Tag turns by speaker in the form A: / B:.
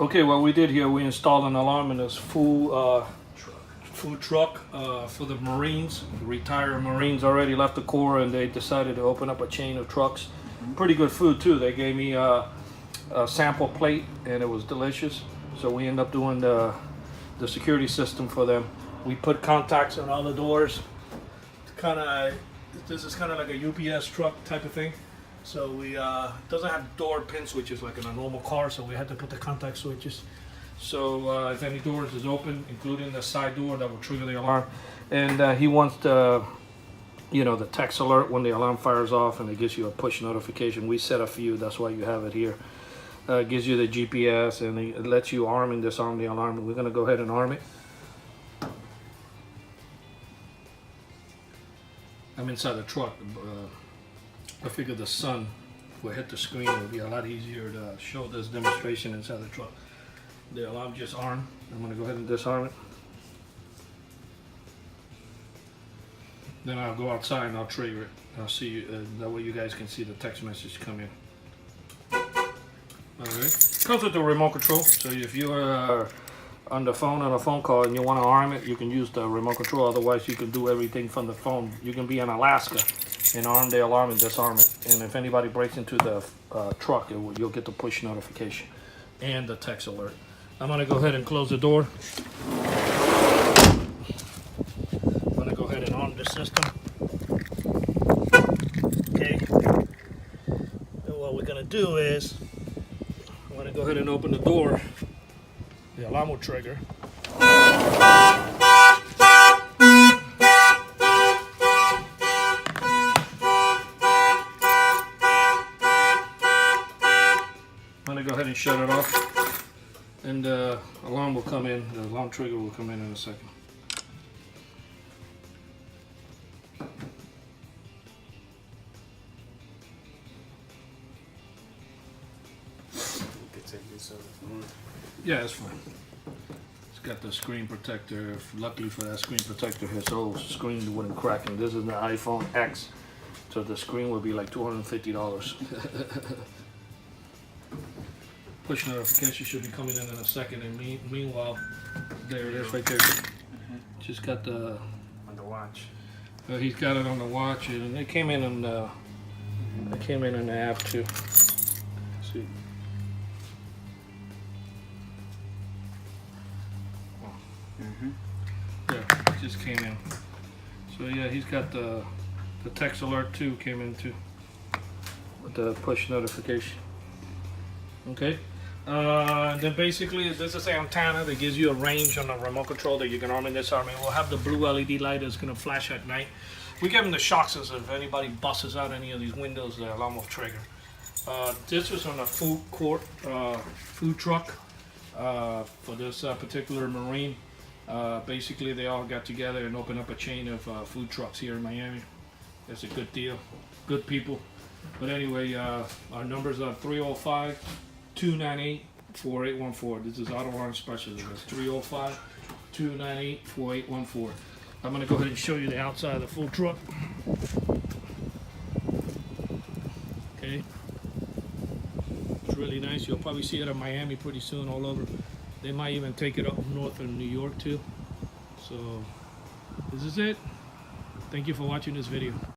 A: Okay, what we did here, we installed an alarm in this food truck for the Marines. The retired Marines already left the Corps and they decided to open up a chain of trucks. Pretty good food too. They gave me a sample plate and it was delicious. So we ended up doing the security system for them. We put contacts on all the doors. This is kind of like a UPS truck type of thing. So we doesn't have door pin switches like in a normal car, so we had to put the contact switches. So if any doors is open, including the side door, that will trigger the alarm. And he wants the text alert when the alarm fires off, and it gives you a push notification. We set a few, that's why you have it here. It gives you the GPS and it lets you arm and disarm the alarm. We're gonna go ahead and arm it. I'm inside the truck. I figured the sun will hit the screen. It would be a lot easier to show this demonstration inside the truck. The alarm just armed. I'm going to go ahead and disarm it. Then I'll go outside and I'll trigger it. I'll see you, that way you guys can see the text message come in. Alright. Comes with the remote control. So if you are on the phone on a phone call and you want to arm it, you can use the remote control. Otherwise, you can do everything from the phone. You can be in Alaska and arm the alarm and disarm it. And if anybody breaks into the truck, you'll get the push notification and the text alert. I'm gonna go ahead and close the door. I'm gonna go ahead and arm the system. Okay. And what we're gonna do is, I'm gonna go ahead and open the door. The alarm will trigger. I'm gonna go ahead and shut it off, and the alarm will come in. The alarm trigger will come in a second. Yeah, it's fine. It's got the screen protector. Luckily for that screen protector, his whole screen wouldn't crack. And this is the iPhone X, so the screen would be like $250. Push notification should be coming in a second, and meanwhile, there it is right there. Just got the
B: on the watch.
A: He's got it on the watch, and it came in on the app too. See. Yeah, it just came in. So yeah, he's got the text alert too, came in too, with the push notification. Okay. Then basically this is an antenna that gives you a range on the remote control that you can arm and disarm. It will have the blue LED light that's going to flash at night. We give them the shock sensor. If anybody busts out any of these windows, the alarm will trigger. This was on a food truck for this particular Marine. Basically they all got together and opened up a chain of food trucks here in Miami. It's a good deal, good people. But anyway, our numbers are 305-298-4814. This is Auto Alarm Specialist. That's 305-298-4814. I'm going to go ahead and show you the outside of the full truck. Okay. It's really nice. You'll probably see it in Miami pretty soon all over. They might even take it up north in New York too. So this is it. Thank you for watching this video.